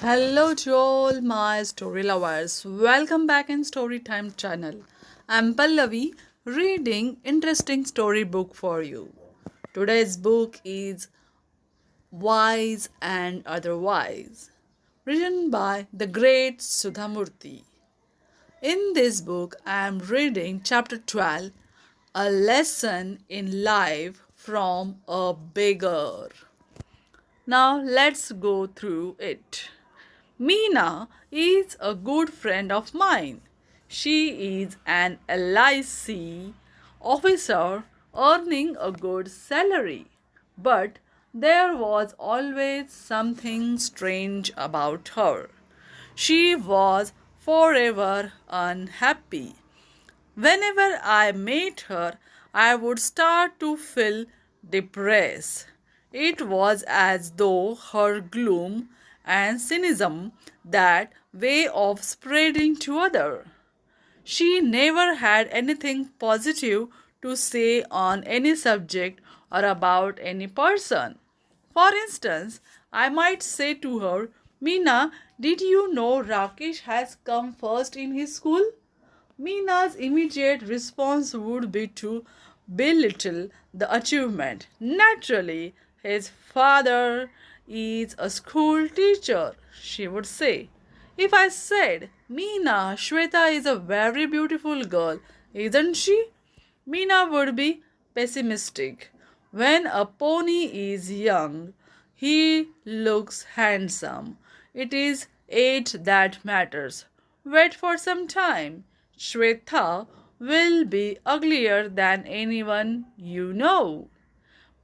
Hello to all my story lovers. Welcome back in Storytime channel. I'm Pallavi reading interesting storybook for you. Today's book is Wise and Otherwise, written by the great Sudha Murty. In this book, I am reading chapter 12, A Lesson in Life from a Beggar. Now let's go through it. Meena is a good friend of mine. She is an LIC officer earning a good salary. But there was always something strange about her. She was forever unhappy. Whenever I met her, I would start to feel depressed. It was as though her gloom and cynicism that way of spreading to others. She never had anything positive to say on any subject or about any person. For instance, I might say to her, Meena, did you know Rakesh has come first in his school? Meena's immediate response would be to belittle the achievement. Naturally, his father is a school teacher, she would say. If I said, Meena, Shweta is a very beautiful girl, isn't she? Meena would be pessimistic. When a pony is young, he looks handsome. It is age that matters. Wait for some time. Shweta will be uglier than anyone you know.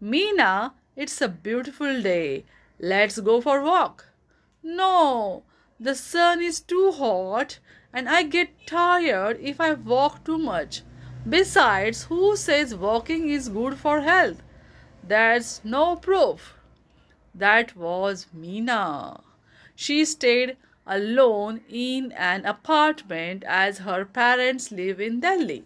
Meena, it's a beautiful day. Let's go for a walk. No, the sun is too hot and I get tired if I walk too much. Besides, who says walking is good for health? That's no proof. That was Meena. She stayed alone in an apartment as her parents live in Delhi.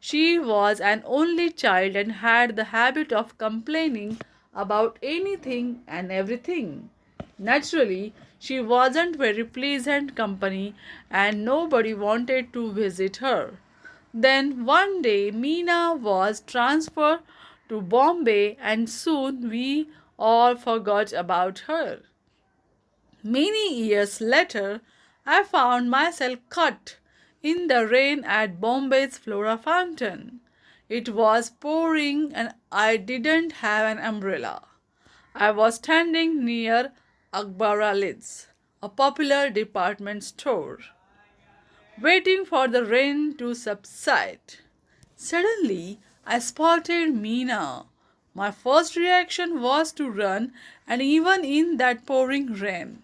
She was an only child and had the habit of complaining about anything and everything. Naturally, she wasn't very pleasant company and nobody wanted to visit her. Then one day Meena was transferred to Bombay and soon we all forgot about her. Many years later, I found myself caught in the rain at Bombay's Flora Fountain. It was pouring and I didn't have an umbrella. I was standing near Akbar Ali's, a popular department store, waiting for the rain to subside. Suddenly, I spotted Meena. My first reaction was to run, and even in that pouring rain,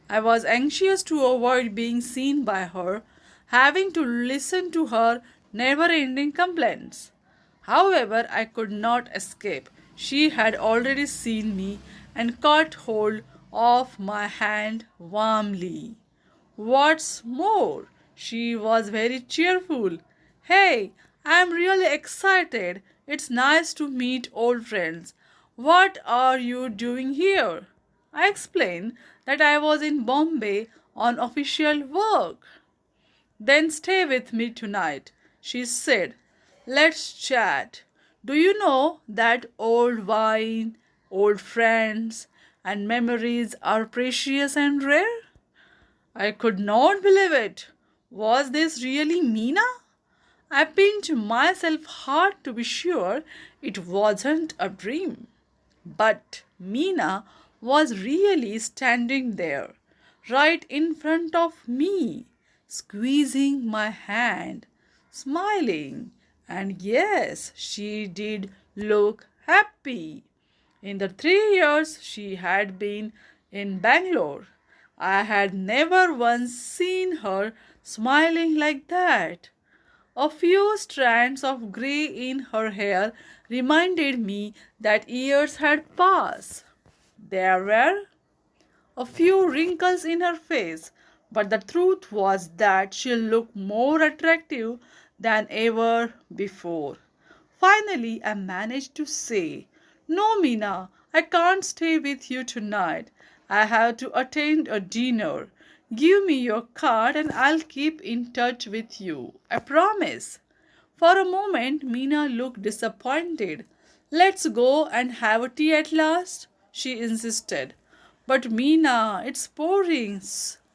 I was anxious to avoid being seen by her, having to listen to her never ending complaints. However, I could not escape. She had already seen me and caught hold of my hand warmly. What's more, she was very cheerful. Hey, I'm really excited. It's nice to meet old friends. What are you doing here? I explained that I was in Bombay on official work. Then stay with me tonight, she said. Let's chat. Do you know that old wine, old friends, and memories are precious and rare? I could not believe it. Was this really Meena? I pinched myself hard to be sure it wasn't a dream. But Meena was really standing there, right in front of me, squeezing my hand, smiling, and yes, she did look happy. In the 3 years she had been in Bangalore, I had never once seen her smiling like that. A few strands of grey in her hair reminded me that years had passed. There were a few wrinkles in her face, but the truth was that she looked more attractive than ever before. Finally, I managed to say, No, Meena, I can't stay with you tonight. I have to attend a dinner. Give me your card and I'll keep in touch with you. I promise. For a moment, Mina looked disappointed. Let's go and have a tea at last, she insisted. But Mina, it's pouring.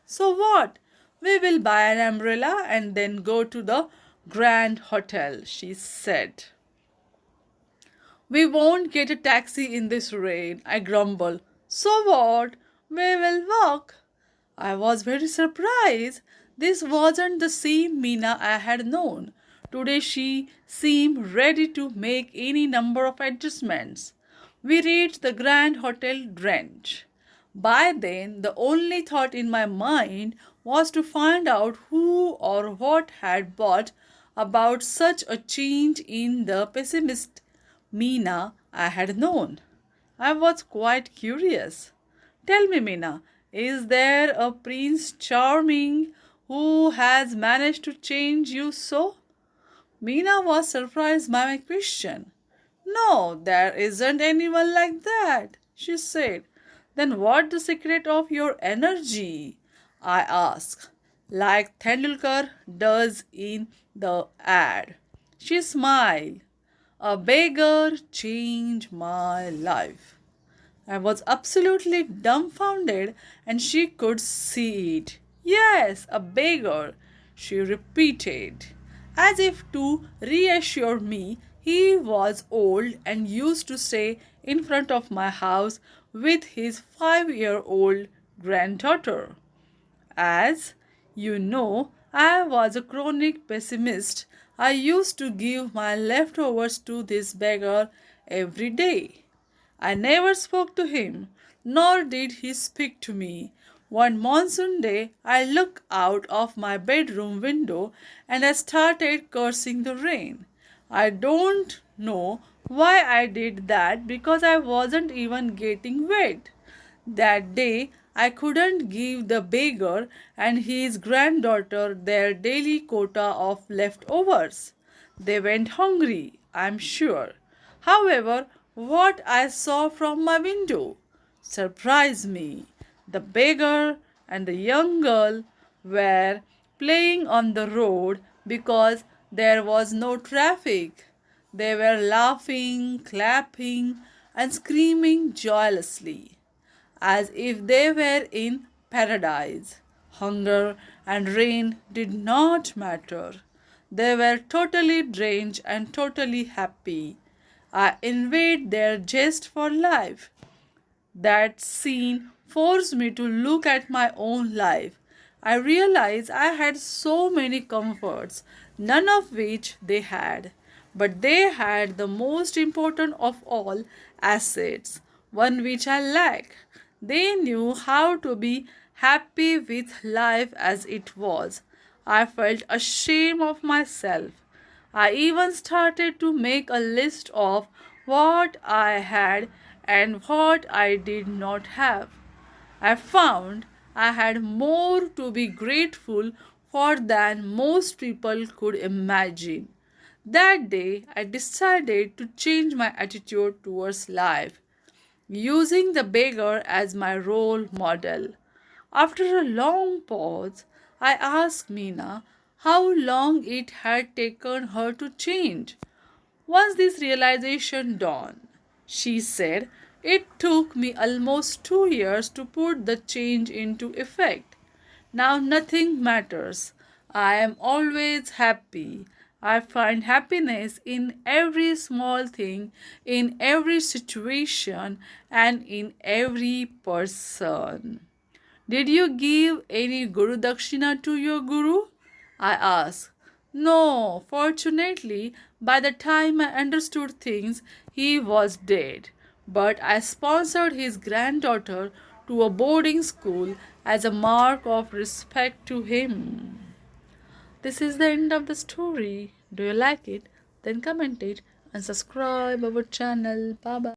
So what? We will buy an umbrella and then go to the Grand Hotel, she said. We won't get a taxi in this rain, I grumbled. So what? We will walk. I was very surprised. This wasn't the same Mina I had known. Today she seemed ready to make any number of adjustments. We reached the Grand Hotel drenched. By then, the only thought in my mind was to find out who or what had brought about such a change in the pessimist Mina I had known. I was quite curious. Tell me, Mina, is there a Prince Charming who has managed to change you so? Mina was surprised by my question. No, there isn't anyone like that, she said. Then what's the secret of your energy? I asked, like Tendulkar does in the ad. She smiled. A beggar changed my life. I was absolutely dumbfounded and she could see it. Yes, a beggar, she repeated, as if to reassure me he was old and used to stay in front of my house with his 5-year-old granddaughter. As you know, I was a chronic pessimist. I used to give my leftovers to this beggar every day. I never spoke to him, nor did he speak to me. One monsoon day, I looked out of my bedroom window and I started cursing the rain. I don't know why I did that because I wasn't even getting wet. That day, I couldn't give the beggar and his granddaughter their daily quota of leftovers. They went hungry, I'm sure. However, what I saw from my window surprised me. The beggar and the young girl were playing on the road because there was no traffic. They were laughing, clapping, and screaming joyously as if they were in paradise. Hunger and rain did not matter. They were totally drenched and totally happy. I envied their zest for life. That scene forced me to look at my own life. I realized I had so many comforts, none of which they had. But they had the most important of all assets, one which I lacked. They knew how to be happy with life as it was. I felt ashamed of myself. I even started to make a list of what I had and what I did not have. I found I had more to be grateful for than most people could imagine. That day, I decided to change my attitude towards life, using the beggar as my role model. After a long pause, I asked Mina how long it had taken her to change. Once this realization dawned, she said, it took me almost 2 years to put the change into effect. Now nothing matters. I am always happy. I find happiness in every small thing, in every situation, and in every person. Did you give any Guru Dakshina to your Guru? I asked. No, fortunately, by the time I understood things, he was dead. But I sponsored his granddaughter to a boarding school as a mark of respect to him. This is the end of the story. Do you like it? Then comment it and subscribe our channel. Bye bye.